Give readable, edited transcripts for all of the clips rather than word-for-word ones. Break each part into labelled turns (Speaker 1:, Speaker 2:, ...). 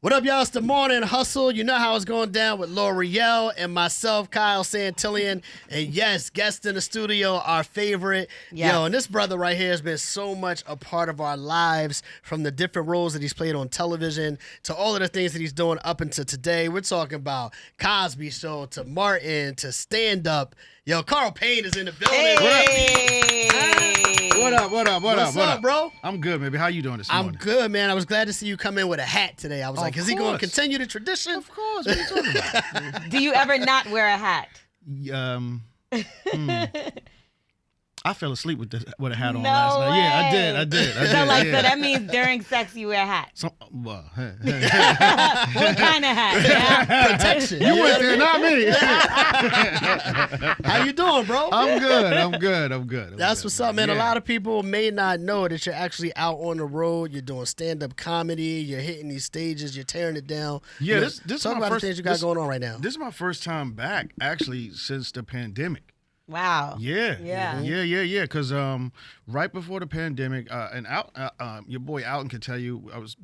Speaker 1: What up, y'all? It's the Morning Hustle. You know how it's going down with L'Oreal and myself, Kyle Santillian. And yes, guest in the studio, our favorite.
Speaker 2: Yes.
Speaker 1: Yo, and this brother right here has been so much a part of our lives, from the different roles that he's played on television to all of the things that he's doing up until today. We're talking about Cosby Show to Martin to stand-up. Yo, Carl Payne is in the building.
Speaker 2: Hey.
Speaker 3: What up,
Speaker 1: bro?
Speaker 3: I'm good, baby. How you doing this morning?
Speaker 1: I'm good, man. I was glad to see you come in with a hat today. I was like, is he going to continue the tradition?
Speaker 3: Of course. What are you talking about?
Speaker 2: Do you ever not wear a hat?
Speaker 3: I fell asleep with a hat on
Speaker 2: No
Speaker 3: last night.
Speaker 2: way.
Speaker 3: Yeah, I did.
Speaker 2: So that means during sex you wear a hat.
Speaker 3: What
Speaker 2: kind of hat? Yeah.
Speaker 1: Protection.
Speaker 3: You went there, not me.
Speaker 1: How you doing, bro?
Speaker 3: I'm good.
Speaker 1: That's what's up, man. A lot of people may not know that you're actually out on the road. You're doing stand-up comedy. You're hitting these stages. You're tearing it down.
Speaker 3: Yeah,
Speaker 1: You know,
Speaker 3: this
Speaker 1: talk
Speaker 3: is my
Speaker 1: about
Speaker 3: first,
Speaker 1: the things you got going on right now.
Speaker 3: This is my first time back, actually, since the pandemic.
Speaker 2: Wow.
Speaker 3: Yeah. Because right before the pandemic, your boy Alton can tell you, I was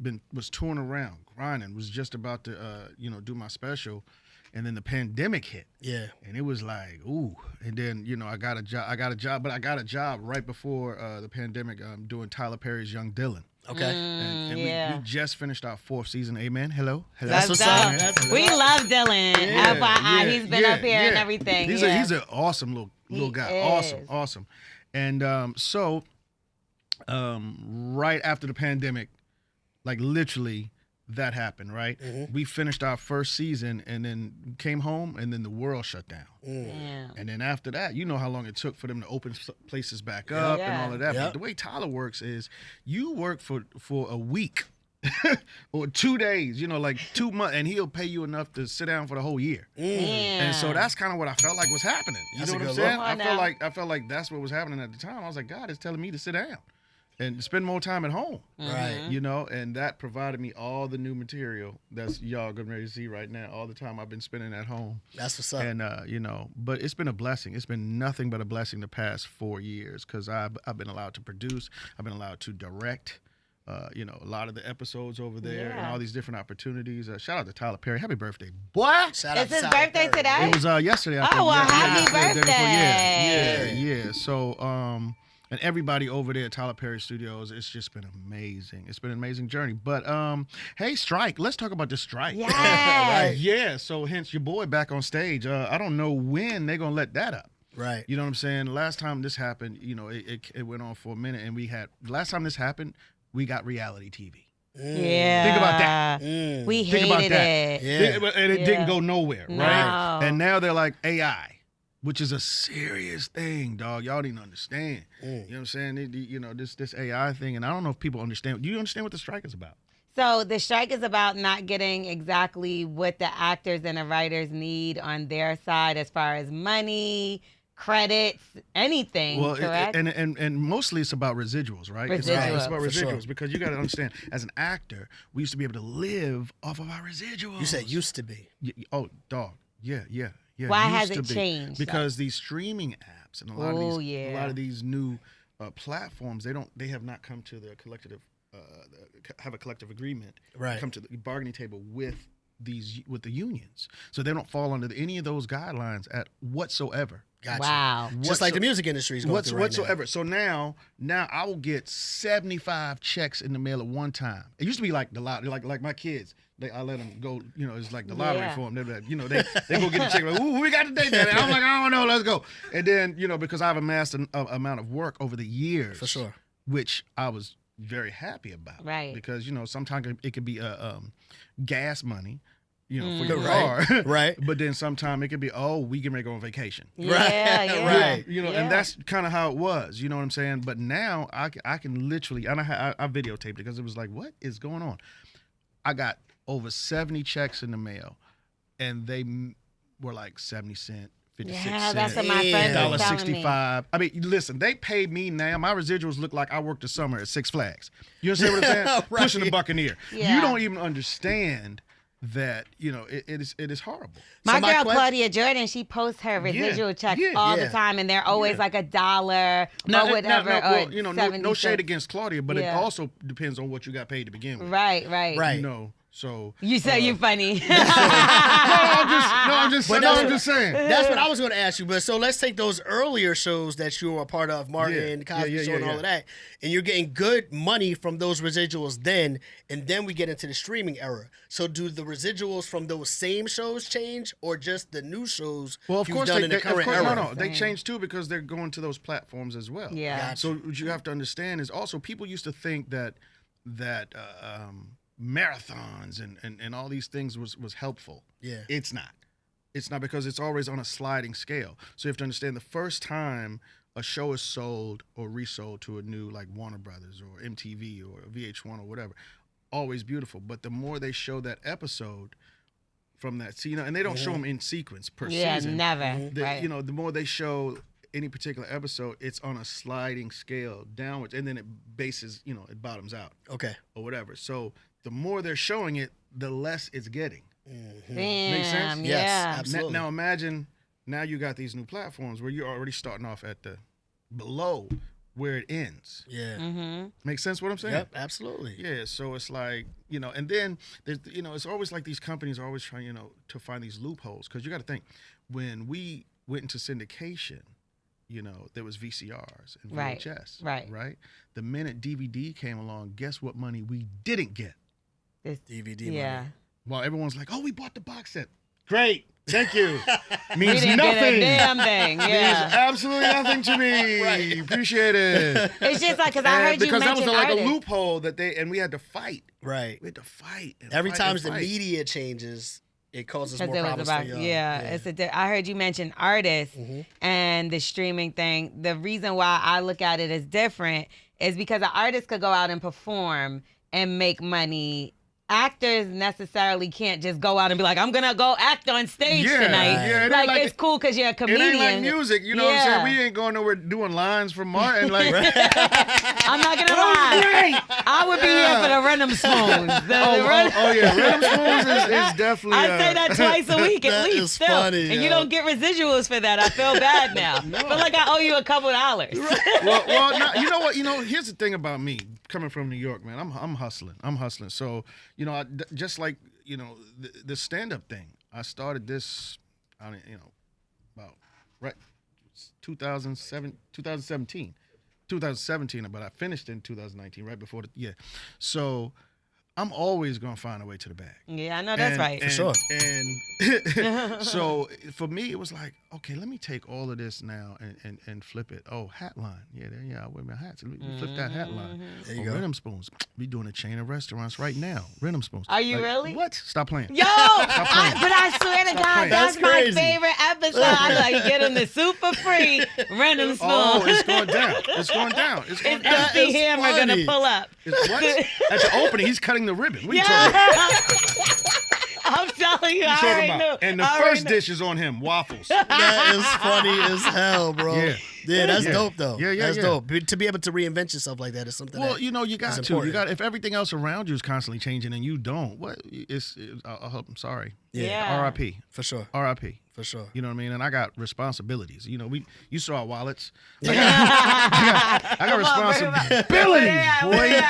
Speaker 3: touring around, grinding, was just about to do my special, and then the pandemic hit.
Speaker 1: Yeah.
Speaker 3: And it was like, ooh. And then I got a job, but I got a job right before the pandemic. Doing Tyler Perry's Young Dylan.
Speaker 1: Okay.
Speaker 3: And we just finished our 4th season. Amen. Hello.
Speaker 1: That's what's
Speaker 2: dope.
Speaker 1: up.
Speaker 2: We love Dylan. FYI, he's been up here and everything.
Speaker 3: He's an awesome little guy.
Speaker 2: Is.
Speaker 3: Awesome. And so right after the pandemic, like literally that happened, right?
Speaker 1: Mm-hmm.
Speaker 3: We finished our 1st season and then came home, and then the world shut down.
Speaker 2: Yeah.
Speaker 3: And then after that, you know how long it took for them to open places back up and all of that.
Speaker 1: Yep.
Speaker 3: But the way Tyler works is you work for a week or 2 days, like 2 months, and he'll pay you enough to sit down for the whole year. And so that's kind of what I felt like was happening. You know what I'm saying? I felt like that's what was happening at the time. I was like, God is telling me to sit down and spend more time at home.
Speaker 1: Right.
Speaker 3: And that provided me all the new material that's y'all getting ready to see right now, all the time I've been spending at home.
Speaker 1: That's what's up.
Speaker 3: And, but it's been a blessing. It's been nothing but a blessing the past 4 years, because I've been allowed to produce. I've been allowed to direct, a lot of the episodes over there and all these different opportunities. Shout out to Tyler Perry. Happy birthday, boy.
Speaker 1: Shout out
Speaker 2: It's
Speaker 1: to
Speaker 2: his
Speaker 1: Tyler
Speaker 2: birthday
Speaker 1: Perry.
Speaker 2: today?
Speaker 3: It was yesterday. I think.
Speaker 2: Oh, well, happy
Speaker 3: yesterday, the day
Speaker 2: birthday.
Speaker 3: before. Yeah. So, and everybody over there at Tyler Perry Studios, it's just been amazing. It's been an amazing journey. But, hey, strike. Let's talk about this strike.
Speaker 2: Yes.
Speaker 1: Right.
Speaker 3: Yeah, so hence your boy back on stage. I don't know when they're going to let that up.
Speaker 1: Right.
Speaker 3: You know what I'm saying? Last time this happened, it went on for a minute, and last time this happened, we got reality TV.
Speaker 2: Yeah.
Speaker 3: Think about that.
Speaker 2: We
Speaker 3: Think about
Speaker 2: hated
Speaker 3: that.
Speaker 2: it.
Speaker 1: Yeah.
Speaker 3: And it didn't go nowhere, right?
Speaker 2: No.
Speaker 3: And now they're like AI, which is a serious thing, dog. Y'all didn't understand. You know what I'm saying? This AI thing, and I don't know if people understand. Do you understand what the strike is about?
Speaker 2: So the strike is about not getting exactly what the actors and the writers need on their side as far as money, credits, anything, correct?
Speaker 3: And mostly it's about residuals, right? It's
Speaker 2: Residuals.
Speaker 3: about
Speaker 1: For
Speaker 3: residuals,
Speaker 1: sure.
Speaker 3: because you got to understand, as an actor, we used to be able to live off of our residuals.
Speaker 1: You said used to be.
Speaker 3: Oh, dog. Yeah.
Speaker 2: Why has
Speaker 3: used
Speaker 2: it
Speaker 3: to be.
Speaker 2: changed,
Speaker 3: Because these streaming apps and a lot of these new platforms, they have not come to the collective have a collective agreement,
Speaker 1: Right.
Speaker 3: come to the bargaining table with the unions, so they don't fall under any of those guidelines at whatsoever.
Speaker 1: Gotcha.
Speaker 2: Wow.
Speaker 1: Just like the music industry is going through right
Speaker 3: Whatsoever. So now I will get 75 checks in the mail at one time. It used to be like the lottery, like my kids. I let them go. It's like the lottery for them. They're like, they go get a check. Like, ooh, we got today, Daddy. I'm like, I don't know. Let's go. And then because I've amassed an amount of work over the years,
Speaker 1: For sure.
Speaker 3: which I was very happy about.
Speaker 2: Right.
Speaker 3: Because sometimes it could be gas money. For your
Speaker 1: Right.
Speaker 3: car.
Speaker 1: Right.
Speaker 3: But then sometimes it could be, we can make go on vacation.
Speaker 2: Yeah.
Speaker 1: Right.
Speaker 3: And that's kind of how it was, you know what I'm saying? But now I can literally, and I videotaped it because it was like, what is going on? I got over 70 checks in the mail, and they were like 70 cents, 56
Speaker 2: Yeah, that's
Speaker 3: cents,
Speaker 2: what my friend was telling me.
Speaker 3: $1.65. I mean, listen, they paid me now. My residuals look like I worked the summer at Six Flags. You understand what I'm saying?
Speaker 1: Right.
Speaker 3: Pushing the Buccaneer.
Speaker 2: Yeah.
Speaker 3: You don't even understand that, it is horrible.
Speaker 2: My
Speaker 1: So my
Speaker 2: girl
Speaker 1: question-
Speaker 2: Claudia Jordan, she posts her residual checks all the time, and they're always like $1 or whatever.
Speaker 3: Well,
Speaker 2: or
Speaker 3: no
Speaker 2: 70
Speaker 3: shade
Speaker 2: cents.
Speaker 3: against Claudia, but it also depends on what you got paid to begin with.
Speaker 2: Right.
Speaker 1: Right.
Speaker 3: So
Speaker 2: you say you're funny.
Speaker 3: I'm just saying.
Speaker 1: That's what I was going to ask you. But so let's take those earlier shows that you were a part of, Martin, the Cosby Show, and all of that, and you're getting good money from those residuals then, and then we get into the streaming era. So do the residuals from those same shows change, or just the new shows?
Speaker 3: Well, of course,
Speaker 1: done in the current era?
Speaker 3: No, they change too because they're going to those platforms as well.
Speaker 2: Yeah.
Speaker 1: Gotcha.
Speaker 3: So what you have to understand is also people used to think that marathons and all these things was helpful.
Speaker 1: Yeah.
Speaker 3: It's not. It's not, because it's always on a sliding scale. So you have to understand the first time a show is sold or resold to a new, like Warner Brothers or MTV or VH1 or whatever, always beautiful. But the more they show that episode from that scene, and they don't show them in sequence per season.
Speaker 2: Never. Right.
Speaker 3: You know, the more they show any particular episode, it's on a sliding scale downwards, and then it bases, you know, it bottoms out.
Speaker 1: Okay.
Speaker 3: Or whatever. So the more they're showing it, the less it's getting.
Speaker 2: Damn,
Speaker 3: Make sense?
Speaker 2: yeah.
Speaker 1: Yes, absolutely.
Speaker 3: Now imagine, now you got these new platforms where you're already starting off at the below where it ends.
Speaker 1: Yeah.
Speaker 2: Mm-hmm.
Speaker 3: Make sense what I'm saying?
Speaker 1: Yep, absolutely.
Speaker 3: Yeah, so it's like, you know, and then there's, you know, it's always like these companies are always trying, you know, to find these loopholes, because you got to think, when we went into syndication, you know, there was VCRs and VHS, right? The minute DVD came along, guess what money we didn't get?
Speaker 2: This
Speaker 1: DVD
Speaker 2: yeah.
Speaker 1: money.
Speaker 3: Well, everyone's like, "Oh, we bought the box set. Great, thank you."
Speaker 2: We
Speaker 3: Means
Speaker 2: didn't
Speaker 3: nothing.
Speaker 2: get a damn thing.
Speaker 3: Means
Speaker 2: Yeah.
Speaker 3: absolutely nothing to me.
Speaker 1: Right.
Speaker 3: Appreciate it.
Speaker 2: It's just like, because I heard you
Speaker 3: because that
Speaker 2: mention
Speaker 3: was like
Speaker 2: artists.
Speaker 3: a loophole that we had to fight.
Speaker 1: Right.
Speaker 3: We had to fight. And
Speaker 1: Every
Speaker 3: fight
Speaker 1: time
Speaker 3: and
Speaker 1: the
Speaker 3: fight.
Speaker 1: media changes, it causes
Speaker 2: Because
Speaker 1: more
Speaker 2: it was
Speaker 1: problems
Speaker 2: about,
Speaker 1: for y'all.
Speaker 2: I heard you mention artists
Speaker 1: Mm-hmm.
Speaker 2: and the streaming thing. The reason why I look at it as different is because an artist could go out and perform and make money. Actors necessarily can't just go out and be like, I'm gonna go act on stage tonight.
Speaker 3: Yeah,
Speaker 2: like, it's cool because you're a comedian.
Speaker 3: It ain't like music, you know what I'm saying? We ain't going nowhere doing lines from Martin. Like,
Speaker 2: I'm not gonna lie. I would be here for the rhythm spoons.
Speaker 3: Yeah, rhythm spoons is definitely.
Speaker 2: I say that twice a week at
Speaker 1: That
Speaker 2: least.
Speaker 1: is
Speaker 2: Still.
Speaker 1: funny,
Speaker 2: and you
Speaker 1: yo.
Speaker 2: don't get residuals for that. I feel bad now. I feel like I owe you a couple dollars.
Speaker 3: well, no, you know what? You know, here's the thing about me coming from New York, man. I'm hustling. So, you know, just like, you know, the stand-up thing. I started this, about 2017, but I finished in 2019, right before So I'm always gonna find a way to the bag.
Speaker 2: Yeah, I know that's right.
Speaker 1: For sure.
Speaker 3: And so for me, it was like, okay, let me take all of this now and flip it. Oh, hat line. I wear my hats. Let me flip that hat line.
Speaker 1: There you go.
Speaker 3: Rhythm spoons. We doing a chain of restaurants right now. Rhythm spoons.
Speaker 2: Are you really?
Speaker 3: What? Stop playing.
Speaker 2: Yo, but I swear to God,
Speaker 3: playing.
Speaker 2: that's
Speaker 1: That's
Speaker 2: my
Speaker 1: crazy.
Speaker 2: favorite episode. I like get them the super free random spoon.
Speaker 3: Oh, it's going down. It's going down. It's going
Speaker 2: Is
Speaker 3: down.
Speaker 1: That
Speaker 2: MC
Speaker 1: is
Speaker 2: Hammer
Speaker 1: funny.
Speaker 2: gonna pull up?
Speaker 3: It's what? At the opening, he's cutting the ribbon. What are you
Speaker 2: Yeah.
Speaker 3: talking about?
Speaker 2: I'm telling you,
Speaker 3: What
Speaker 2: I
Speaker 3: you
Speaker 2: already
Speaker 3: talking
Speaker 2: knew.
Speaker 3: about? And the
Speaker 2: I already
Speaker 3: first
Speaker 2: knew.
Speaker 3: dish is on him, waffles.
Speaker 1: That is funny as hell, bro.
Speaker 3: Yeah.
Speaker 1: That's
Speaker 3: Yeah.
Speaker 1: dope, though.
Speaker 3: Yeah,
Speaker 1: That's
Speaker 3: yeah.
Speaker 1: dope. To be able to reinvent yourself like that is something.
Speaker 3: Well,
Speaker 1: that
Speaker 3: you know, you got
Speaker 1: is
Speaker 3: to. You
Speaker 1: important.
Speaker 3: got if everything else around you is constantly changing and you don't. What? I'm sorry.
Speaker 2: Yeah.
Speaker 3: R.I.P.
Speaker 1: for sure,
Speaker 3: R.I.P.
Speaker 1: for sure.
Speaker 3: You know what I mean? And I got responsibilities. You know, you saw our wallets. I got
Speaker 2: Come on,
Speaker 3: responsibilities,
Speaker 2: bring it up.
Speaker 3: boy.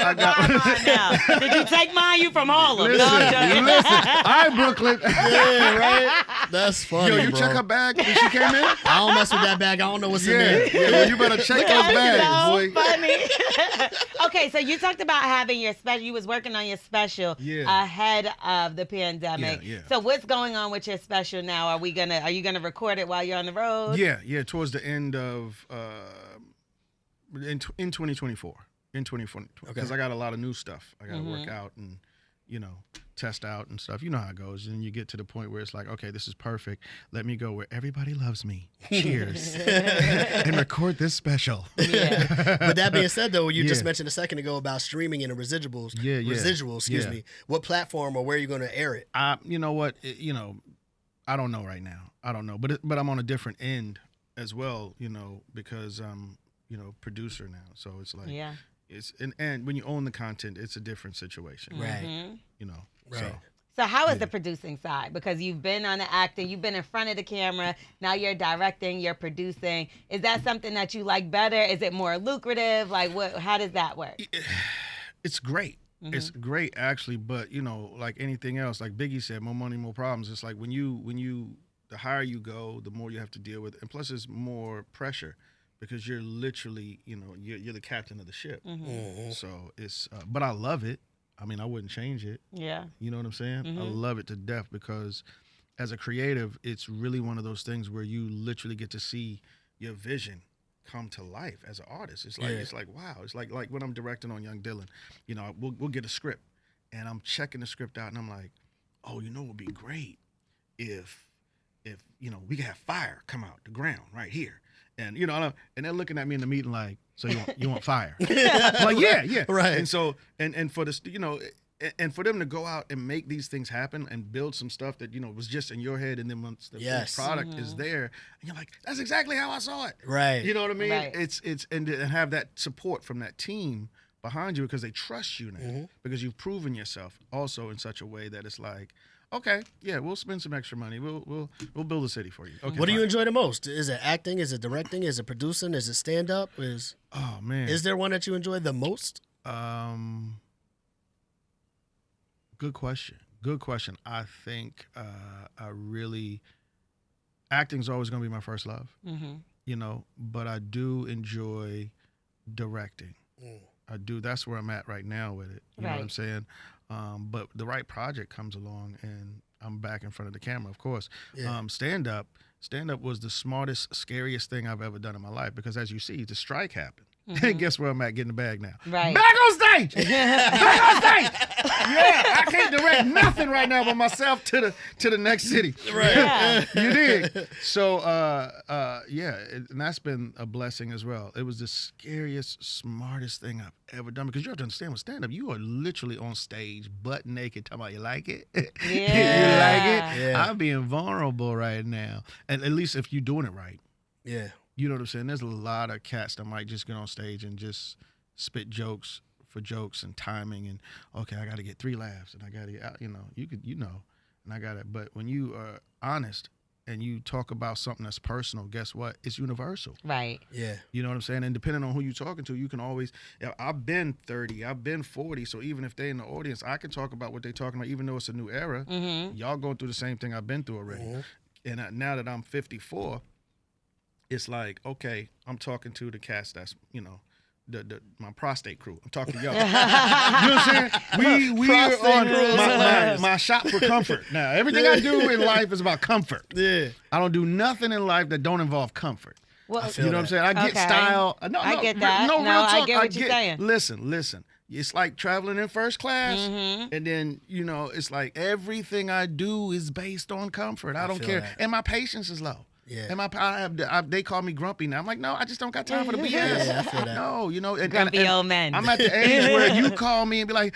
Speaker 2: I got mine now. Did you take mine? You from Harlem?
Speaker 3: Listen,
Speaker 2: No, I'm joking.
Speaker 3: listen. All right, Brooklyn.
Speaker 1: Yeah, right. That's funny,
Speaker 3: Yo, you
Speaker 1: bro.
Speaker 3: check her bag when she came in?
Speaker 1: I don't mess with that bag. I don't know what's in
Speaker 3: Yeah,
Speaker 1: there.
Speaker 3: yeah. Well, you better check those bags,
Speaker 2: so
Speaker 3: boy.
Speaker 2: funny. Okay, so you talked about having your special. You was working on your special ahead of the pandemic.
Speaker 3: Yeah.
Speaker 2: So what's going on with your special now? Are you gonna record it while you're on the road?
Speaker 3: Yeah. Towards the end of in 2024. In 2024, because I got a lot of new stuff. I got to work out and test out and stuff. You know how it goes. And you get to the point where it's like, okay, this is perfect. Let me go where everybody loves me. Cheers. And record this special.
Speaker 2: Yeah.
Speaker 1: But that being said, though, you just mentioned a second ago about streaming and the residuals.
Speaker 3: Yeah.
Speaker 1: Residuals, excuse
Speaker 3: Yeah.
Speaker 1: me. What platform or where are you going to air it?
Speaker 3: You know what? I don't know right now. I don't know. But I'm on a different end as well, because I'm, producer now. So it's like, it's and when you own the content, it's a different situation.
Speaker 1: Right. Right.
Speaker 2: So how is the producing side? Because you've been on the acting, you've been in front of the camera, now you're directing, you're producing. Is that something that you like better? Is it more lucrative? Like how does that work?
Speaker 3: It's great. It's great actually, but you know, like anything else, like Biggie said, more money, more problems. It's like when you the higher you go, the more you have to deal with, and plus it's more pressure because you're literally, you know, you're the captain of the ship. So it's, but I love it. I mean, I wouldn't change it.
Speaker 2: Yeah.
Speaker 3: You know what I'm saying? I love it to death because as a creative, it's really one of those things where you literally get to see your vision come to life as an artist. It's like wow. It's like when I'm directing on Young Dylan, you know, we'll get a script and I'm checking the script out and I'm like, oh, you know, it would be great if you know, we could have fire come out the ground right here. And you know, and they're looking at me in the meeting like, so you want fire? I'm like, yeah,
Speaker 1: right.
Speaker 3: And so, and for this, you know, and for them to go out and make these things happen and build some stuff that, you know, was just in your head, and then once the finished product is there, and you're like, that's exactly how I saw it.
Speaker 1: Right.
Speaker 3: You know what I mean?
Speaker 2: Right.
Speaker 3: It's and have that support from that team behind you because they trust you now because you've proven yourself also in such a way that it's like, okay, yeah, we'll spend some extra money. We'll build a city for you. Okay,
Speaker 1: What do you
Speaker 3: fine.
Speaker 1: enjoy the most? Is it acting? Is it directing? Is it producing? Is it stand up?
Speaker 3: Oh man.
Speaker 1: Is there one that you enjoy the most?
Speaker 3: Good question. Good question. I think I really acting's always going to be my first love. You know, but I do enjoy directing. I do. That's where I'm at right now with it. You know what I'm saying? But the right project comes along and I'm back in front of the camera, of course.
Speaker 1: Yeah.
Speaker 3: Stand up was the smartest, scariest thing I've ever done in my life because as you see, the strike happened. And guess where I'm at getting the bag now?
Speaker 2: Right.
Speaker 3: Back on stage! Back on stage! Yeah, I can't direct nothing right now but myself to the next city.
Speaker 1: Right.
Speaker 2: Yeah.
Speaker 3: You dig? So, yeah, and that's been a blessing as well. It was the scariest, smartest thing I've ever done because you have to understand with stand-up, you are literally on stage, butt naked, talking about you like it?
Speaker 2: Yeah.
Speaker 3: You like it?
Speaker 1: Yeah.
Speaker 3: I'm being vulnerable right now. And at least if you're doing it right.
Speaker 1: Yeah.
Speaker 3: You know what I'm saying? There's a lot of cats that might just get on stage and just spit jokes for jokes and timing and okay, I got to get 3 laughs and I got to get out, you know, and I got it. But when you are honest and you talk about something that's personal, guess what? It's universal.
Speaker 2: Right.
Speaker 1: Yeah.
Speaker 3: You know what I'm saying? And depending on who you're talking to, you can always, I've been 30, I've been 40. So even if they're in the audience, I can talk about what they're talking about, even though it's a new era. Y'all going through the same thing I've been through already. And now that I'm 54, it's like, okay, I'm talking to the cast that's, you know, my prostate crew. I'm talking to y'all. You know what I'm saying? We are on my shop for comfort. Now, everything I do in life is about comfort.
Speaker 1: Yeah.
Speaker 3: I don't do nothing in life that don't involve comfort.
Speaker 2: Well,
Speaker 3: You know what I'm saying? I get
Speaker 2: Okay.
Speaker 3: style. No,
Speaker 2: I get that.
Speaker 3: No,
Speaker 2: No,
Speaker 3: real
Speaker 2: I
Speaker 3: talk.
Speaker 2: get what you're saying.
Speaker 3: Listen. It's like traveling in first class,
Speaker 2: Mm-hmm.
Speaker 3: and then you know, it's like everything I do is based on comfort. I don't
Speaker 1: feel
Speaker 3: care,
Speaker 1: that.
Speaker 3: and my patience is low.
Speaker 1: Yeah.
Speaker 3: And they call me grumpy now. I'm like, no, I just don't got time for the BS.
Speaker 1: Yeah, I feel that.
Speaker 3: No, you know,
Speaker 2: Grumpy old men.
Speaker 3: I'm at the age where you call me and be like,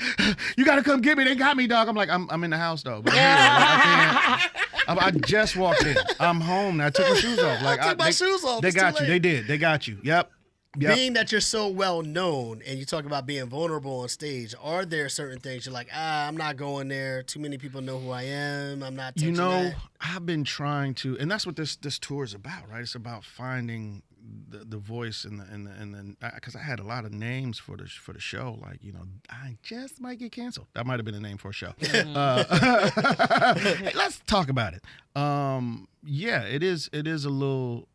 Speaker 3: you got to come get me. They got me, dog. I'm like, I'm in the house though. But I just walked in. I'm home now. I took my shoes off. Like
Speaker 1: I took my shoes off.
Speaker 3: They
Speaker 1: It's
Speaker 3: got
Speaker 1: too
Speaker 3: you.
Speaker 1: late.
Speaker 3: They did. They got you. Yep.
Speaker 1: Being that you're so well known and you talk about being vulnerable on stage, are there certain things you're like, I'm not going there. Too many people know who I am. I'm not touching
Speaker 3: You know,
Speaker 1: that.
Speaker 3: I've been trying to, and that's what this tour is about, right? It's about finding the voice and the because I had a lot of names for the show, like, you know, I just might get canceled. That might have been a name for a show. Hey, let's talk about it. Yeah, it is a little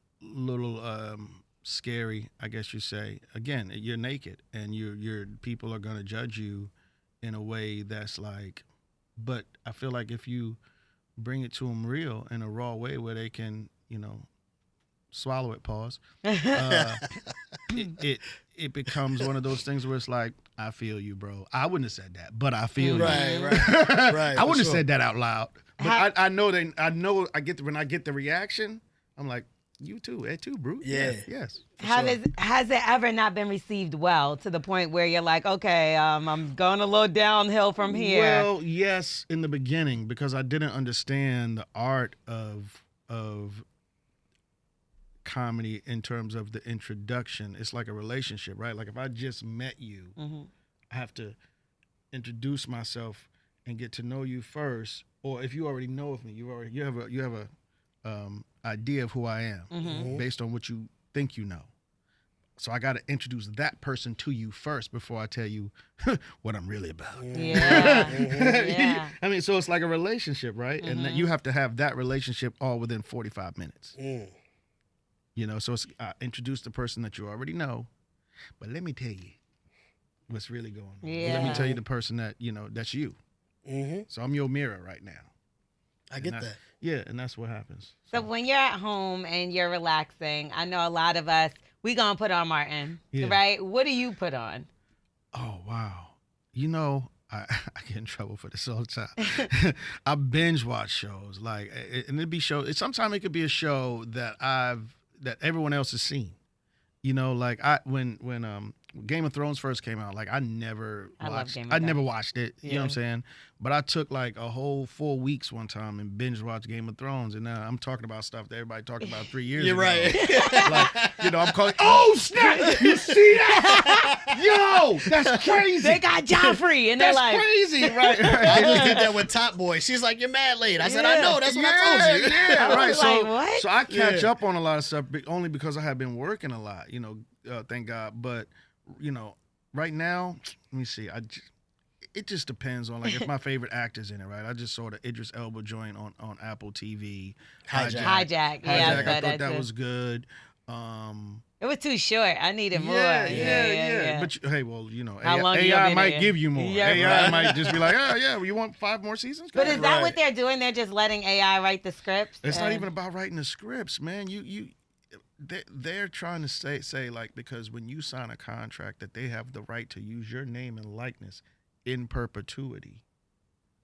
Speaker 3: scary, I guess you say. Again, you're naked and your people are going to judge you in a way that's like, but I feel like if you bring it to them real in a raw way where they can, you know, swallow it, pause, it becomes one of those things where it's like, I feel you, bro. I wouldn't have said that, but I feel you.
Speaker 1: Right.
Speaker 3: I wouldn't
Speaker 1: for
Speaker 3: have
Speaker 1: sure.
Speaker 3: said that out loud. But I know when I get the reaction, I'm like, you too, Ed too, bro.
Speaker 1: Yeah.
Speaker 3: Yes.
Speaker 2: Has it ever not been received well to the point where you're like, okay, I'm going a little downhill from here?
Speaker 3: Well, yes, in the beginning, because I didn't understand the art of comedy in terms of the introduction. It's like a relationship, right? Like if I just met you, I have to introduce myself and get to know you first. Or if you already know of me, you have a idea of who I am based on what you think you know. So I got to introduce that person to you first before I tell you what I'm really about.
Speaker 2: Yeah. Yeah.
Speaker 3: I mean, so it's like a relationship, right? And that you have to have that relationship all within 45 minutes. You know, so it's introduce the person that you already know, but let me tell you what's really going on.
Speaker 2: Yeah.
Speaker 3: Let me tell you the person that, you know, that's you. So I'm your mirror right now.
Speaker 1: I get that.
Speaker 3: Yeah, and that's what happens.
Speaker 2: So when you're at home and you're relaxing, I know a lot of us, we gonna put on Martin, right? What do you put on?
Speaker 3: Oh, wow. You know, I get in trouble for this all the time. I binge watch shows, like, and it'd be shows. Sometimes it could be a show that that everyone else has seen. You know, like when Game of Thrones first came out, like I never watched it. You know what I'm saying? But I took like a whole 4 weeks one time and binge watched Game of Thrones, and now I'm talking about stuff that everybody talked about 3 years ago.
Speaker 1: You're right.
Speaker 3: Like, you know, I'm calling. Oh snap! You see that? Yo, that's crazy.
Speaker 2: They got Joffrey, and they're
Speaker 3: That's
Speaker 2: like,
Speaker 3: crazy, right?
Speaker 1: I just did that with Top Boy. She's like, "You're mad late." I said, "I know. That's what I told you."
Speaker 3: Yeah,
Speaker 2: I
Speaker 3: right.
Speaker 2: was
Speaker 3: So,
Speaker 2: like, what?
Speaker 3: so I catch up on a lot of stuff only because I have been working a lot. You know, thank God. But you know, right now, let me see. It just depends on like if my favorite actor's in it, right? I just saw the Idris Elba joint on Apple TV.
Speaker 2: Hijack. Yeah,
Speaker 3: I thought that was good.
Speaker 2: It was too short. I needed more.
Speaker 3: Yeah. But hey, well, you know,
Speaker 2: How long you
Speaker 3: AI
Speaker 2: been
Speaker 3: might
Speaker 2: in?
Speaker 3: give you more.
Speaker 2: Yeah,
Speaker 3: AI
Speaker 2: right.
Speaker 3: might just be like, oh yeah, you want 5 more seasons?
Speaker 2: But
Speaker 3: Go
Speaker 2: is
Speaker 3: ahead.
Speaker 2: that what they're doing? They're just letting AI write the scripts?
Speaker 3: It's not even about writing the scripts, man. They're trying to say like, because when you sign a contract that they have the right to use your name and likeness in perpetuity,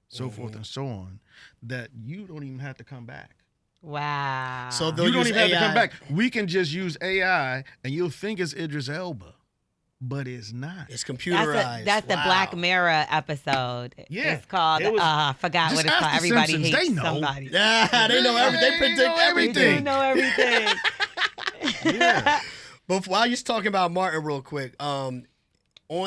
Speaker 3: so forth and so on, that you don't even have to come back.
Speaker 2: Wow.
Speaker 1: So
Speaker 3: You don't even have to come back. We can just use AI and you'll think it's Idris Elba, but it's not.
Speaker 1: It's computerized.
Speaker 2: That's the Black Mirror episode.
Speaker 3: Yeah.
Speaker 2: It's called, I forgot
Speaker 3: Just
Speaker 2: what it's
Speaker 3: ask
Speaker 2: called.
Speaker 3: the
Speaker 2: Everybody
Speaker 3: Simpsons.
Speaker 2: hates
Speaker 3: They know.
Speaker 2: somebody.
Speaker 1: Yeah, they know everything. They predict
Speaker 3: know
Speaker 1: everything.
Speaker 2: They do know everything.
Speaker 3: Yeah.
Speaker 1: But while you're talking about Martin real quick, on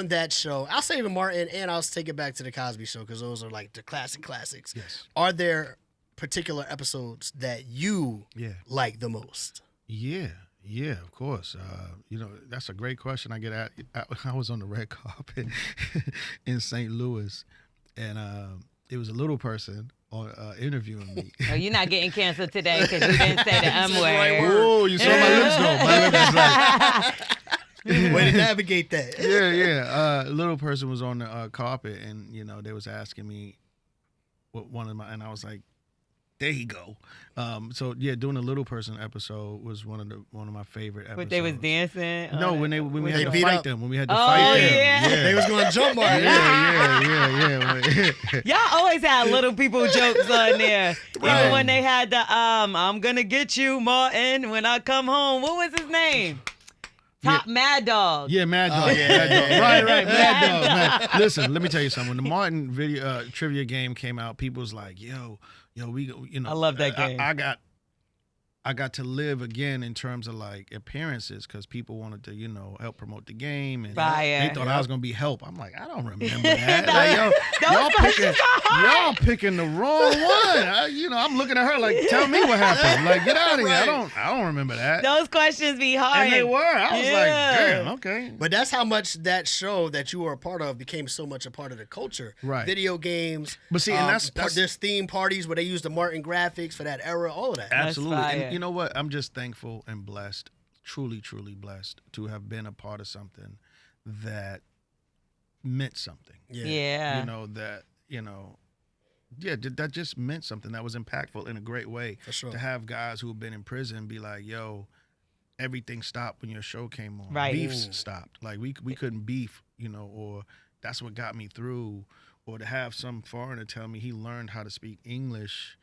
Speaker 1: that show, I'll say even Martin, and I'll take it back to the Cosby Show because those are like the classics.
Speaker 3: Yes.
Speaker 1: Are there particular episodes that you like the most?
Speaker 3: Yeah, of course. You know, that's a great question. I get at. I was on the red carpet in St. Louis, and it was a little person on interviewing me.
Speaker 2: Oh, you're not getting canceled today because you didn't say the M word.
Speaker 3: Oh, you saw my lips go. My lips was like.
Speaker 1: Way to navigate that.
Speaker 3: Yeah. A little person was on the carpet, and you know they was asking me what one of my, and I was like, there you go. So yeah, doing a little person episode was one of my favorite episodes.
Speaker 2: But they was dancing?
Speaker 3: No, when we had to
Speaker 1: beat
Speaker 3: fight
Speaker 1: up?
Speaker 3: them, when we had to
Speaker 2: Oh,
Speaker 3: fight them.
Speaker 2: yeah.
Speaker 1: They was going to jump Martin.
Speaker 3: Yeah.
Speaker 2: Y'all always had little people jokes on there.
Speaker 1: Right.
Speaker 2: Even when they had the, I'm going to get you, Martin, when I come home. What was his name? Mad Dog.
Speaker 3: Yeah, Mad Dog.
Speaker 1: Oh, yeah.
Speaker 3: Mad Dog. Right, Mad Dog. Listen, let me tell you something. When the Martin video trivia game came out, people was like, yo, we, you know,
Speaker 2: I love that game.
Speaker 3: I got to live again in terms of like appearances because people wanted to, you know, help promote the game and they thought I was gonna be help. I'm like, I don't remember that. Y'all picking the wrong one. I'm looking at her like, tell me what happened. Like, get out of here. I don't remember that.
Speaker 2: Those questions be hard.
Speaker 3: And they were. I was like, damn, okay.
Speaker 1: But that's how much that show that you were a part of became so much a part of the culture.
Speaker 3: Right.
Speaker 1: Video games.
Speaker 3: But see, and that's
Speaker 1: there's theme parties where they use the Martin graphics for that era, all of that.
Speaker 3: Absolutely.
Speaker 2: That's fire.
Speaker 3: And you know what? I'm just thankful and blessed, truly, truly blessed to have been a part of something that meant something.
Speaker 2: Yeah.
Speaker 3: That just meant something that was impactful in a great way.
Speaker 1: For sure.
Speaker 3: To have guys who have been in prison be like, yo, everything stopped when your show came on.
Speaker 2: Right.
Speaker 3: Beefs stopped. Like we couldn't beef, or that's what got me through. Or to have some foreigner tell me he learned how to speak English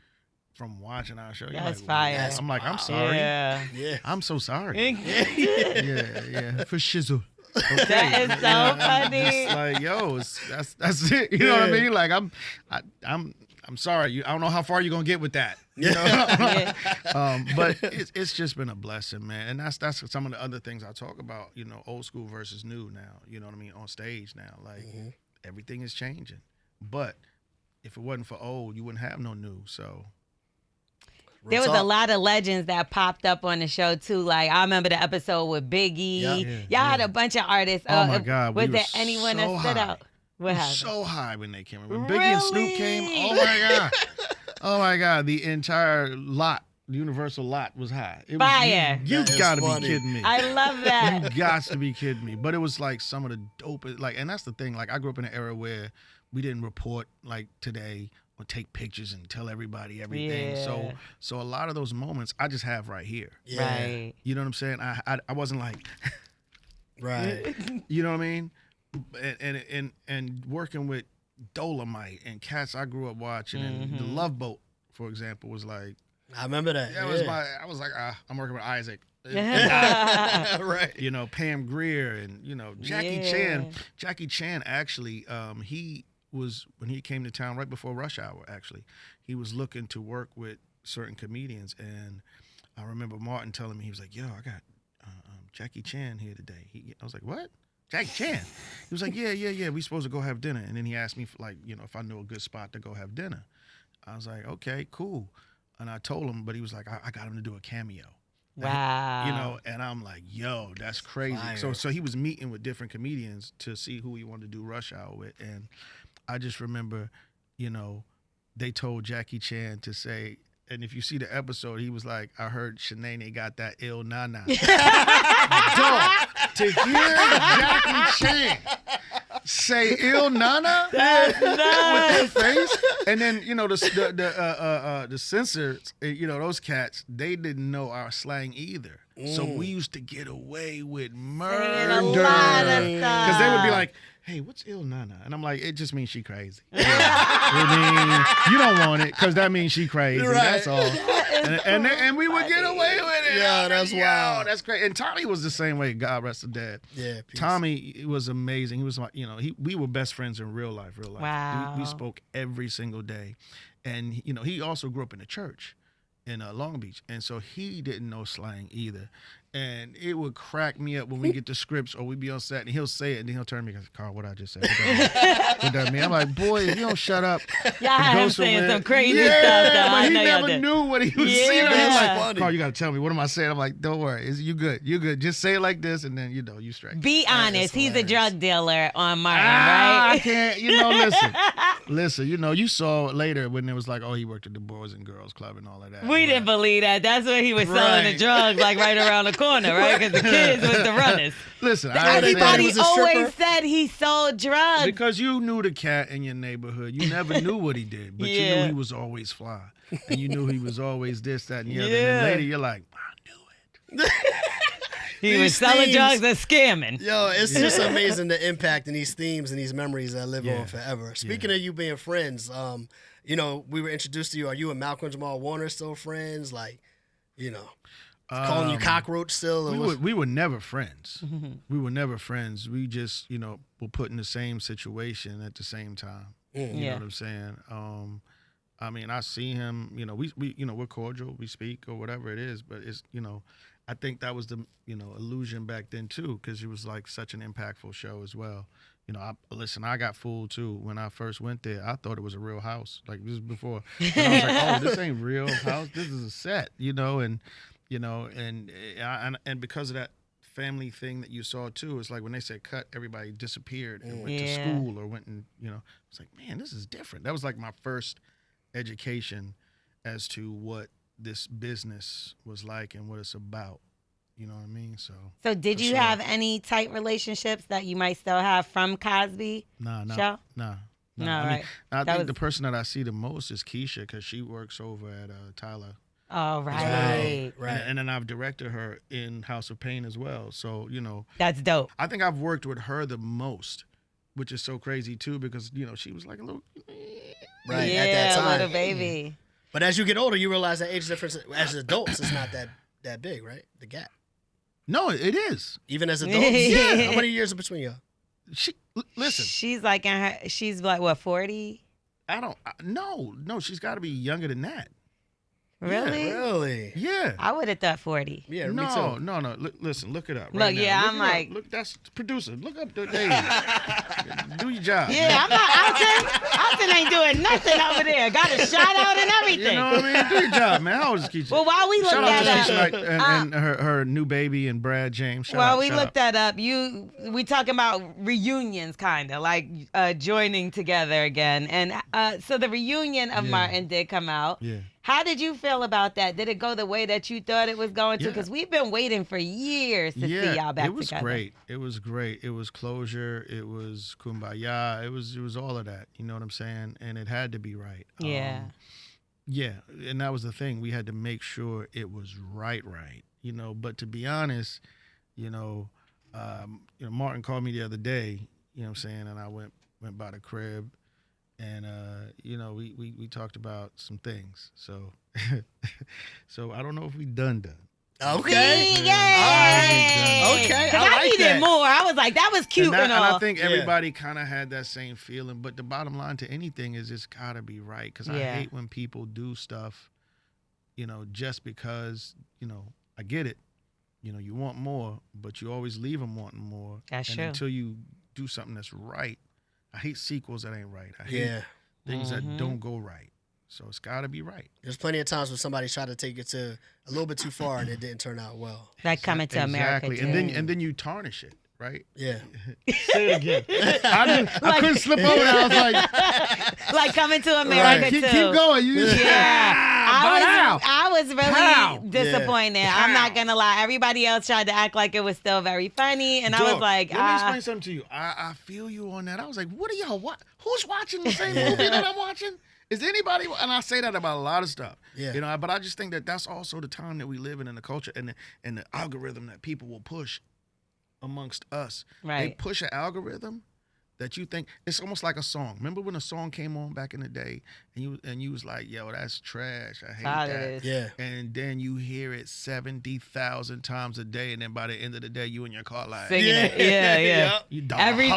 Speaker 3: from watching our show.
Speaker 2: That's
Speaker 3: like,
Speaker 2: fire.
Speaker 3: I'm like, I'm sorry.
Speaker 2: Yeah.
Speaker 3: I'm so sorry. Yeah. For shizzle. Okay.
Speaker 2: That is so funny.
Speaker 3: It's like, yo, that's it. You know what I mean? Like I'm sorry. I don't know how far you're gonna get with that. You know? But it's just been a blessing, man. And that's some of the other things I talk about. Old school versus new now. You know what I mean? On stage now, like everything is changing. But if it wasn't for old, you wouldn't have no new. So.
Speaker 2: There was a
Speaker 1: talk.
Speaker 2: lot of legends that popped up on the show too. Like I remember the episode with Biggie. Y'all had a bunch of artists.
Speaker 3: Oh my God,
Speaker 2: Was
Speaker 3: we
Speaker 2: there
Speaker 3: were
Speaker 2: anyone
Speaker 3: so
Speaker 2: that stood
Speaker 3: high.
Speaker 2: out? What happened?
Speaker 3: So high when they came. When Biggie and Snoop came, oh my God. Oh my God, the entire lot, the Universal lot was high. It was,
Speaker 2: Fire.
Speaker 3: You
Speaker 1: That is
Speaker 3: gotta
Speaker 1: funny.
Speaker 3: be kidding me.
Speaker 2: I love that.
Speaker 3: You got to be kidding me. But it was like some of the dopest, like, and that's the thing. Like, I grew up in an era where we didn't report like today or take pictures and tell everybody everything.
Speaker 2: Yeah.
Speaker 3: So a lot of those moments I just have right here.
Speaker 1: Yeah.
Speaker 2: Right.
Speaker 3: You know what I'm saying? I wasn't like,
Speaker 1: Right.
Speaker 3: you know what I mean? And working with Dolomite and cats I grew up watching, and the Love Boat, for example, was like,
Speaker 1: I remember that.
Speaker 3: that was I was like, I'm working with Isaac.
Speaker 1: Right.
Speaker 3: You know, Pam Grier and, you know, Jackie
Speaker 2: Yeah.
Speaker 3: Chan. Jackie Chan actually, he was, when he came to town right before Rush Hour, actually, he was looking to work with certain comedians. And I remember Martin telling me, he was like, yo, I got Jackie Chan here today. I was like, what? Jackie Chan? He was like, yeah. We supposed to go have dinner. And then he asked me, if I knew a good spot to go have dinner. I was like, okay, cool. And I told him, but he was like, I got him to do a cameo.
Speaker 2: Wow.
Speaker 3: You know, and I'm like, yo, that's crazy.
Speaker 1: Fire.
Speaker 3: So he was meeting with different comedians to see who he wanted to do Rush Hour with. And I just remember, you know, they told Jackie Chan to say, and if you see the episode, he was like, I heard Shanae got that ill nana. Dog, to hear Jackie Chan say ill nana with that face, and then, you know, the censors, you know, those cats, they didn't know our slang either. So we used to get away with murder.
Speaker 2: Saying a lot of stuff.
Speaker 3: Because they would be like, hey, what's ill nana? And I'm like, it just means she crazy. I mean, you don't want it because that means she crazy.
Speaker 1: Right.
Speaker 3: That's all. And we would get away with it.
Speaker 1: Yeah, that's wild.
Speaker 3: That's great. And Tommy was the same way. God rest his dad.
Speaker 1: Yeah. Peace.
Speaker 3: Tommy was amazing. He was like, you know, we were best friends in real life.
Speaker 2: Wow.
Speaker 3: We spoke every single day. And, you know, he also grew up in the church in Long Beach. And so he didn't know slang either. And it would crack me up when we get the scripts or we be on set and he'll say it and then he'll turn to me and go, Carl, what I just said? What that mean? I'm like, boy, if you don't shut up.
Speaker 2: Y'all had
Speaker 3: go
Speaker 2: him saying
Speaker 3: somewhere.
Speaker 2: some crazy
Speaker 3: Yeah,
Speaker 2: stuff, though.
Speaker 3: but
Speaker 2: I
Speaker 3: he
Speaker 2: know y'all
Speaker 3: never
Speaker 2: did.
Speaker 3: knew what he was
Speaker 2: Yeah.
Speaker 3: saying. He's
Speaker 2: That's
Speaker 3: like,
Speaker 1: funny.
Speaker 3: Carl, you got to tell me. What am I saying? I'm like, don't worry. You good. You good. Just say it like this and then, you know, you straight.
Speaker 2: Be honest, he's a
Speaker 1: hilarious.
Speaker 2: drug dealer on Martin,
Speaker 3: I
Speaker 2: right?
Speaker 3: can't, listen, you know, you saw later when it was like, oh, he worked at the Boys and Girls Club and all of that.
Speaker 2: We didn't believe that. That's where he was selling the
Speaker 1: Right.
Speaker 2: drugs, like right around the corner, right? Because the kids was the runners.
Speaker 3: Listen, I
Speaker 1: Everybody
Speaker 2: Everybody
Speaker 1: was a
Speaker 2: always
Speaker 1: stripper?
Speaker 2: said he sold drugs.
Speaker 3: because you knew the cat in your neighborhood. You never knew what he did, but you
Speaker 2: Yeah.
Speaker 3: knew he was always fly. And you knew he was always this, that, and the other. And
Speaker 2: Yeah.
Speaker 3: then later you're like, I knew it.
Speaker 2: He
Speaker 1: These
Speaker 2: was selling
Speaker 1: themes-
Speaker 2: drugs and scamming.
Speaker 1: Yo, it's just amazing the impact in these themes and these memories that live
Speaker 3: Yeah.
Speaker 1: on forever. Speaking of you being friends, you know, we were introduced to you. Are you and Malcolm Jamal Warner still friends? Like, you know, calling you cockroach still? Or
Speaker 3: We were never friends. We were never friends. We just, you know, were put in the same situation at the same time. You
Speaker 2: Yeah.
Speaker 3: know what I'm saying? I mean, I see him, you know, we you know, we're cordial, we speak or whatever it is, but it's, you know, I think that was the, you know, illusion back then too, because it was like such an impactful show as well. You know, I got fooled too when I first went there. I thought it was a real house, like this is before. And I was like, oh, this ain't real house. This is a set, you know, and because of that family thing that you saw too, it's like when they said cut, everybody disappeared and went to
Speaker 2: Yeah.
Speaker 3: school or went and, you know, it's like, man, this is different. That was like my first education as to what this business was like and what it's about. You know what I mean? So
Speaker 2: So did
Speaker 3: For
Speaker 2: you
Speaker 3: sure.
Speaker 2: have any tight relationships that you might still have from Cosby
Speaker 3: nah.
Speaker 2: show?
Speaker 3: No,
Speaker 2: No,
Speaker 3: I mean,
Speaker 2: right.
Speaker 3: I
Speaker 2: That
Speaker 3: think
Speaker 2: was-
Speaker 3: the person that I see the most is Keisha because she works over at Tyler.
Speaker 2: Oh, right.
Speaker 1: Right, right.
Speaker 3: And then I've directed her in House of Payne as well. So, you know,
Speaker 2: That's dope.
Speaker 3: I think I've worked with her the most, which is so crazy too because, you know, she was like a little...
Speaker 1: Right,
Speaker 2: yeah,
Speaker 1: at that time.
Speaker 2: little baby.
Speaker 1: But as you get older, you realize that age difference as adults is not that big, right? The gap.
Speaker 3: No, it is.
Speaker 1: Even as adults?
Speaker 2: Yeah.
Speaker 1: How many years are between you?
Speaker 3: Listen,
Speaker 2: She's like in her. She's like what 40?
Speaker 3: no, she's got to be younger than that.
Speaker 2: Really?
Speaker 1: Really?
Speaker 3: Yeah.
Speaker 2: I would have thought 40.
Speaker 1: Yeah, me
Speaker 3: No,
Speaker 1: too.
Speaker 3: no. Listen, look it up.
Speaker 2: Look,
Speaker 3: Right now.
Speaker 2: yeah,
Speaker 3: Look
Speaker 2: I'm
Speaker 3: it
Speaker 2: like-
Speaker 3: up. Look, that's producer. Look up the age. Do your job.
Speaker 2: Yeah,
Speaker 3: man.
Speaker 2: I'm not Alton ain't doing nothing over there. Got a shout out and everything.
Speaker 3: You know what I mean? Do your job, man. How old is Keisha?
Speaker 2: Well, while we look
Speaker 3: Shout out to
Speaker 2: that
Speaker 3: Keisha
Speaker 2: up,
Speaker 3: Knight and her new baby and Brad James. Shout
Speaker 2: while
Speaker 3: out,
Speaker 2: we
Speaker 3: shout
Speaker 2: look
Speaker 3: out.
Speaker 2: that up, we talking about reunions, kind of like joining together again. And so the reunion of
Speaker 3: Yeah.
Speaker 2: Martin did come out.
Speaker 3: Yeah.
Speaker 2: How did you feel about that? Did it go the way that you thought it was going to?
Speaker 3: Yeah.
Speaker 2: Because we've been waiting for years to see y'all back
Speaker 3: it was
Speaker 2: together.
Speaker 3: great. It was great. It was closure. It was kumbaya. It was all of that. You know what I'm saying? And it had to be right.
Speaker 2: Yeah.
Speaker 3: Yeah, and that was the thing. We had to make sure it was right. You know, but to be honest, Martin called me the other day. You know what I'm saying? And I went by the crib. And we talked about some things. So so I don't know if we done.
Speaker 1: Okay.
Speaker 2: See? Yay!
Speaker 1: Okay,
Speaker 2: Because
Speaker 1: I
Speaker 2: I
Speaker 1: like
Speaker 2: needed
Speaker 1: that.
Speaker 2: more. I was like, that was cute and, all.
Speaker 3: I think
Speaker 1: Yeah.
Speaker 3: everybody kind of had that same feeling. But the bottom line to anything is it's got to be right. Because I
Speaker 2: Yeah.
Speaker 3: hate when people do stuff, just because, I get it. You want more, but you always leave them wanting more.
Speaker 2: That's
Speaker 3: and
Speaker 2: true.
Speaker 3: until you do something that's right. I hate sequels that ain't right. I hate
Speaker 1: Yeah.
Speaker 3: things that don't go right. So it's got to be right.
Speaker 1: There's plenty of times when somebody tried to take it to a little bit too far and it didn't turn out well.
Speaker 2: Like coming to America,
Speaker 3: Exactly.
Speaker 2: too.
Speaker 3: And then you tarnish it, right?
Speaker 1: Yeah.
Speaker 3: Say it again. I couldn't slip over there. I was like,
Speaker 2: Like coming to America,
Speaker 3: keep
Speaker 2: too.
Speaker 3: going. You just,
Speaker 2: I was really
Speaker 3: How?
Speaker 2: disappointed.
Speaker 3: Yeah.
Speaker 2: I'm not
Speaker 3: How?
Speaker 2: gonna lie. Everybody else tried to act like it was still very funny, and I was
Speaker 3: Dog,
Speaker 2: like,
Speaker 3: let me explain something to you. I feel you on that. I was like, what are y'all who's watching the same movie that I'm watching? Is anybody? And I say that about a lot of stuff.
Speaker 1: Yeah.
Speaker 3: But I just think that that's also the time that we live in the culture and the algorithm that people will push amongst us. They
Speaker 2: right.
Speaker 3: push an algorithm that you think it's almost like a song. Remember when a song came on back in the day and you was like, yo, that's trash. I hate
Speaker 2: How it
Speaker 3: that.
Speaker 2: is.
Speaker 1: Yeah.
Speaker 3: And then you hear it 70,000 times a day, and then by the end of the day, you in your car like,
Speaker 2: Singing it. Yeah.
Speaker 3: you
Speaker 2: It
Speaker 3: Still
Speaker 2: actually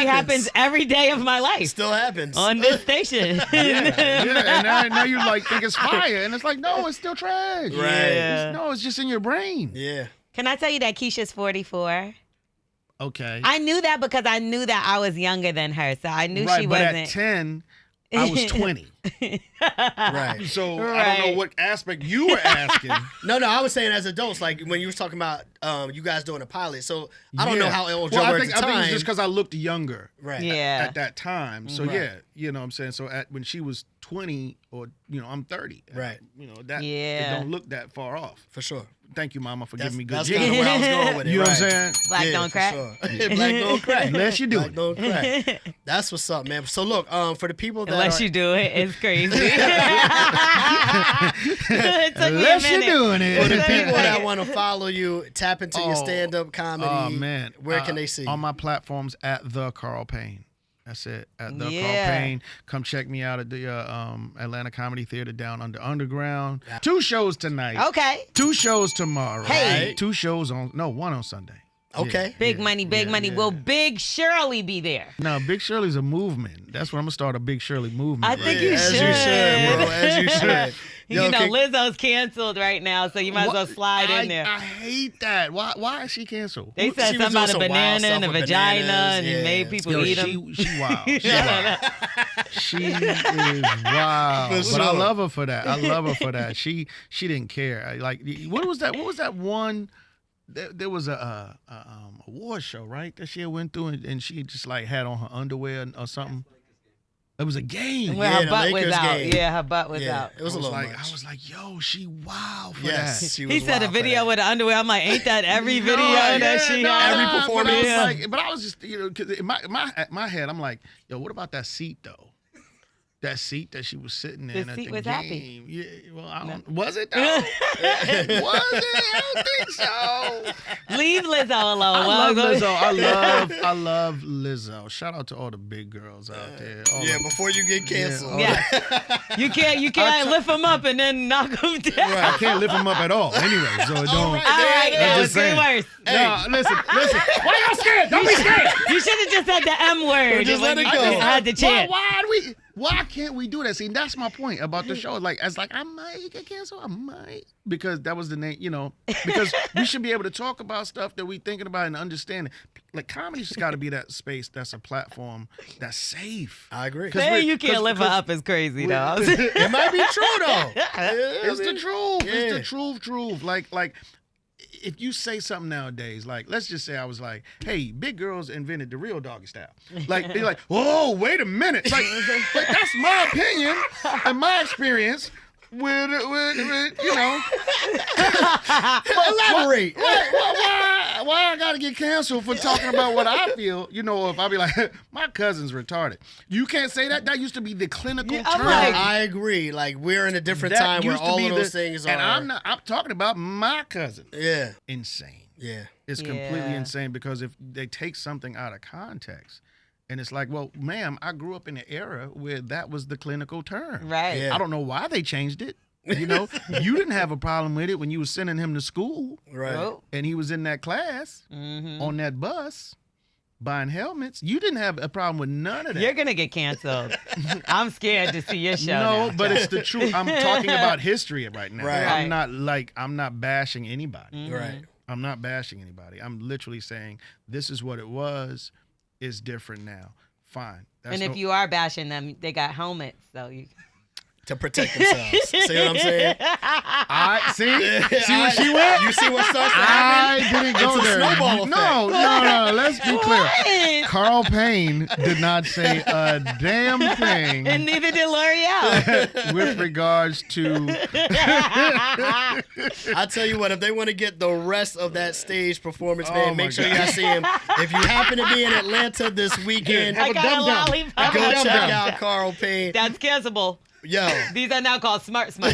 Speaker 1: happens.
Speaker 2: happens every day of my life
Speaker 1: Still happens.
Speaker 2: on this station.
Speaker 3: yeah. And now you like think it's fire, and it's like, no, it's still trash.
Speaker 2: Yeah.
Speaker 3: It's just in your brain.
Speaker 1: Yeah.
Speaker 2: Can I tell you that Keisha's 44?
Speaker 3: Okay.
Speaker 2: I knew that because I knew that I was younger than her, so I knew
Speaker 3: right,
Speaker 2: she
Speaker 3: but
Speaker 2: wasn't.
Speaker 3: at 10, I was 20.
Speaker 1: Right.
Speaker 3: So I don't
Speaker 2: Right.
Speaker 3: know what aspect you were asking.
Speaker 1: No, I was saying as adults, like when you was talking about you guys doing a pilot. So I don't know
Speaker 3: Yeah.
Speaker 1: how old
Speaker 3: well,
Speaker 1: y'all
Speaker 3: I
Speaker 1: were
Speaker 3: think,
Speaker 1: at the
Speaker 3: I think
Speaker 1: time.
Speaker 3: it's just because I looked younger.
Speaker 1: Right.
Speaker 2: Yeah.
Speaker 3: At that time. So
Speaker 1: Right.
Speaker 3: yeah, you know what I'm saying? So when she was 20 or I'm 30.
Speaker 1: Right.
Speaker 3: That
Speaker 2: Yeah.
Speaker 3: it don't look that far off.
Speaker 1: For sure.
Speaker 3: Thank you, mama, for giving me good
Speaker 1: That's
Speaker 3: jig.
Speaker 1: kind of where I was going with it.
Speaker 3: You know
Speaker 1: right.
Speaker 3: what I'm saying?
Speaker 2: Black
Speaker 1: Yeah,
Speaker 2: don't
Speaker 1: for
Speaker 2: crack.
Speaker 1: Sure. Black don't crack.
Speaker 3: Unless you do
Speaker 1: Black
Speaker 3: it.
Speaker 1: don't crack. That's what's up, man. So look, for the people that
Speaker 2: Unless
Speaker 1: are,
Speaker 2: you do it, it's crazy. It took me a
Speaker 3: Unless you're
Speaker 2: minute.
Speaker 3: doing it.
Speaker 1: for the people that want to follow you, tap into your
Speaker 3: Oh.
Speaker 1: stand-up comedy.
Speaker 3: Oh man,
Speaker 1: where can they see you?
Speaker 3: On my platforms at the Carl Payne. That's it. At the Carl
Speaker 2: Yeah.
Speaker 3: Payne. Come check me out at the Atlanta Comedy Theater down under Underground. 2 shows tonight.
Speaker 2: Okay.
Speaker 3: 2 shows tomorrow.
Speaker 2: Hey.
Speaker 3: 2 shows one on Sunday.
Speaker 1: Okay.
Speaker 2: Big money, big money.
Speaker 3: yeah.
Speaker 2: Will Big Shirley be there?
Speaker 3: No, Big Shirley's a movement. That's what I'm gonna start a Big Shirley movement.
Speaker 2: I think
Speaker 3: right
Speaker 2: you
Speaker 3: there.
Speaker 1: As
Speaker 2: should.
Speaker 1: you should, bro. As you should. Yo,
Speaker 2: You know,
Speaker 1: can-
Speaker 2: Lizzo's canceled right now, so you might as well slide in there.
Speaker 3: I hate that. Why is she canceled?
Speaker 2: They said
Speaker 1: She was
Speaker 2: something about a
Speaker 1: doing some wild
Speaker 2: banana
Speaker 1: stuff
Speaker 2: and a
Speaker 1: with
Speaker 2: vagina,
Speaker 1: bananas,
Speaker 2: and
Speaker 1: yeah.
Speaker 2: it made people
Speaker 3: Yo,
Speaker 2: eat them.
Speaker 3: she wild. She wild. She is wild.
Speaker 1: For
Speaker 3: But I
Speaker 1: sure.
Speaker 3: love her for that. I love her for that. She didn't care. Like, what was that? What was that one? There was a award show, right? That she had went through, and she just like had on her underwear or something. It was a game.
Speaker 2: Where
Speaker 1: Yeah,
Speaker 2: her
Speaker 1: the
Speaker 2: butt was
Speaker 1: Lakers
Speaker 2: out.
Speaker 1: game.
Speaker 2: Yeah, her butt was
Speaker 1: Yeah,
Speaker 2: out.
Speaker 1: it was a
Speaker 3: I was
Speaker 1: little
Speaker 3: like,
Speaker 1: much.
Speaker 3: I was like, yo, she wild for
Speaker 1: Yes,
Speaker 3: that.
Speaker 1: she was
Speaker 2: He said a
Speaker 1: wild for
Speaker 2: video
Speaker 1: that.
Speaker 2: with the underwear. I'm like, ain't that every video
Speaker 3: No,
Speaker 2: that she
Speaker 3: no,
Speaker 2: had?
Speaker 1: Every
Speaker 3: no,
Speaker 1: performance.
Speaker 3: But I was just, because in my head, I'm like, yo, what about that seat though? That seat that she was sitting in
Speaker 2: The
Speaker 3: at
Speaker 2: seat
Speaker 3: the
Speaker 2: was
Speaker 3: game.
Speaker 2: happy.
Speaker 3: Yeah, well, I don't. Was it though? Was it? I don't think so.
Speaker 2: Leave Lizzo alone.
Speaker 3: I love
Speaker 2: Well,
Speaker 3: Lizzo. I love Lizzo. Shout out to all the big girls out there. All
Speaker 1: Yeah,
Speaker 3: the-
Speaker 1: before you get canceled.
Speaker 2: Yeah. You can't lift them up and then knock them down.
Speaker 3: I can't lift them up at all. Anyway, so it don't.
Speaker 1: All
Speaker 2: All right,
Speaker 1: I'm
Speaker 2: now
Speaker 3: just
Speaker 2: it's getting
Speaker 3: saying.
Speaker 2: worse.
Speaker 3: No, listen. Why y'all scared? Don't be scared.
Speaker 2: You should have just said the M word.
Speaker 1: Just
Speaker 2: when
Speaker 1: let it
Speaker 2: you
Speaker 1: go.
Speaker 2: just had the chance.
Speaker 3: Why do we? Why can't we do that? See, that's my point about the show. Like, I might get canceled. I might. Because that was the name, because we should be able to talk about stuff that we thinking about and understanding. Like, comedy's got to be that space that's a platform that's safe.
Speaker 1: I agree.
Speaker 2: Saying you can't live up is crazy, though.
Speaker 1: It might be true, though.
Speaker 3: It's the truth.
Speaker 1: Yeah.
Speaker 3: It's the truth. Like, if you say something nowadays, like, let's just say I was like, hey, big girls invented the real doggy style. Like, they're like, whoa, wait a minute. Like that's my opinion and my experience with
Speaker 1: Elaborate.
Speaker 3: Why I gotta get canceled for talking about what I feel? If I be like, my cousin's retarded. You can't say that. That used to be the clinical term.
Speaker 2: like-
Speaker 1: I agree. Like, we're in a different
Speaker 3: That
Speaker 1: time where
Speaker 3: used to
Speaker 1: all
Speaker 3: be
Speaker 1: of those things are.
Speaker 3: And I'm talking about my cousin.
Speaker 1: Yeah.
Speaker 3: Insane.
Speaker 1: Yeah.
Speaker 3: It's completely
Speaker 2: Yeah.
Speaker 3: insane because if they take something out of context, and it's like, well, ma'am, I grew up in an era where that was the clinical term.
Speaker 2: Right.
Speaker 1: Yeah.
Speaker 3: I don't know why they changed it. You didn't have a problem with it when you were sending him to school
Speaker 1: Right.
Speaker 2: Nope.
Speaker 3: and he was in that class on that bus buying helmets. You didn't have a problem with none of that.
Speaker 2: You're going to get canceled. I'm scared to see your show
Speaker 3: No,
Speaker 2: now.
Speaker 3: but it's the truth. I'm talking about history right now.
Speaker 1: Right.
Speaker 3: I'm not bashing anybody.
Speaker 1: Right.
Speaker 3: I'm not bashing anybody. I'm literally saying this is what it was. It's different now. Fine.
Speaker 2: And if you are bashing them, they got helmets, so you...
Speaker 1: To protect themselves. See what I'm saying?
Speaker 3: I see where she went?
Speaker 1: You see what starts to
Speaker 3: I
Speaker 1: happen?
Speaker 3: didn't go
Speaker 1: It's a
Speaker 3: there.
Speaker 1: snowball
Speaker 3: No. Let's be clear.
Speaker 2: What?
Speaker 3: Carl Payne did not say a damn
Speaker 2: And
Speaker 3: thing
Speaker 2: neither did L'Oreal.
Speaker 3: with regards to.
Speaker 1: I tell you what, if they want to get the rest of that stage performance,
Speaker 3: Oh
Speaker 1: man,
Speaker 3: my
Speaker 1: make sure
Speaker 3: God.
Speaker 1: you guys see him. If you happen to be in Atlanta this weekend,
Speaker 3: Have
Speaker 2: I
Speaker 3: a
Speaker 2: got a
Speaker 3: dum-dum.
Speaker 2: lollipop.
Speaker 1: go
Speaker 3: dum-dum.
Speaker 1: check out Carl Payne.
Speaker 2: That's cancelable.
Speaker 1: Yo,
Speaker 2: These are now called smart.
Speaker 1: we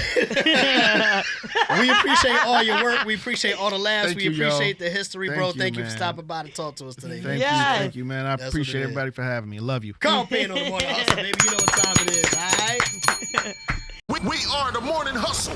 Speaker 1: appreciate all your work. We appreciate all the laughs.
Speaker 3: Thank
Speaker 1: We
Speaker 3: you, yo.
Speaker 1: appreciate the history, bro.
Speaker 3: Thank you,
Speaker 1: Thank you for
Speaker 3: man.
Speaker 1: stopping by to talk to us today.
Speaker 3: Thank you, man. I
Speaker 1: That's what
Speaker 3: appreciate
Speaker 1: it is.
Speaker 3: everybody for having me. Love you.
Speaker 1: Carl Payne on the Morning Hustle, baby. You know what time it is, all right?
Speaker 4: We are the Morning Hustle.